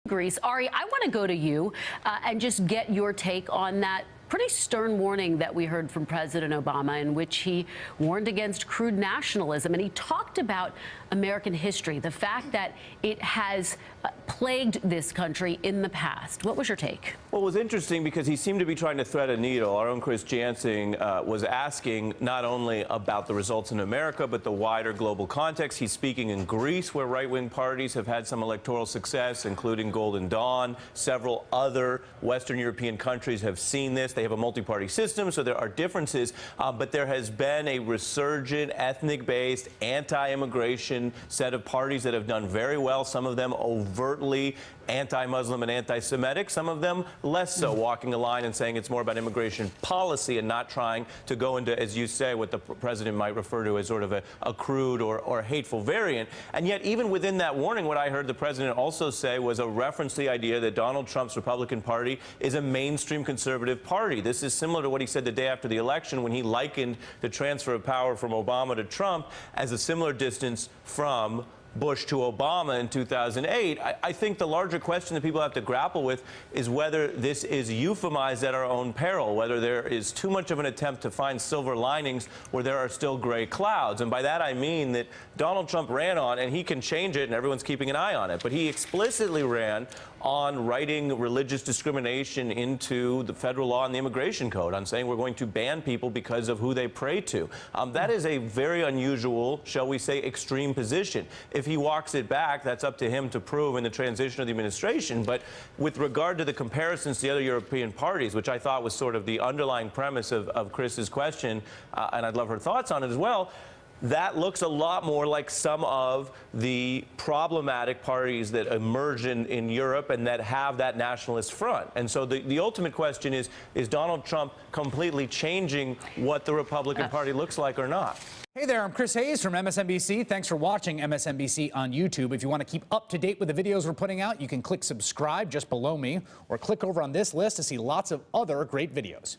Greece. Ari, I want to go to you and just get your take on that pretty stern warning that we heard from President Obama, in which he warned against crude nationalism. And he talked about American history, the fact that it has plagued this country in the past. What was your take? Well, it was interesting because he seemed to be trying to thread a needle. Our own Chris Jansing was asking not only about the results in America, but the wider global context. He's speaking in Greece, where right-wing parties have had some electoral success, including Golden Dawn. Several other Western European countries have seen this. They have a multi-party system, so there are differences, but there has been a resurgent, ethnic-based, anti-immigration set of parties that have done very well, some of them overtly anti-Muslim and anti-Semitic, some of them less so, walking a line and saying it's more about immigration policy and not trying to go into, as you say, what the president might refer to as sort of a crude or hateful variant. And yet, even within that warning, what I heard the president also say was a reference to the idea that Donald Trump's Republican Party is a mainstream conservative party. This is similar to what he said the day after the election when he likened the transfer of power from Obama to Trump as a similar distance from Bush to Obama in 2008. I think the larger question that people have to grapple with is whether this is euphemized at our own peril, whether there is too much of an attempt to find silver linings where there are still gray clouds. And by that I mean that Donald Trump ran on, and he can change it and everyone's keeping an eye on it, but he explicitly ran on writing religious discrimination into the federal law and the immigration code, on saying we're going to ban people because of who they pray to. That is a very unusual, shall we say, extreme position. If he walks it back, that's up to him to prove in the transition of the administration. But with regard to the comparisons to the other European parties, which I thought was sort of the underlying premise of Chris's question, and I'd love her thoughts on it as well, that looks a lot more like some of the problematic parties that emerge in Europe and that have that nationalist front. And so the ultimate question is Donald Trump completely changing what the Republican Party looks like or not? Hey there, I'm Chris Hayes from MSNBC. Thanks for watching MSNBC on YouTube. If you want to keep up to date with the videos we're putting out, you can click subscribe just below me, or click over on this list to see lots of other great videos.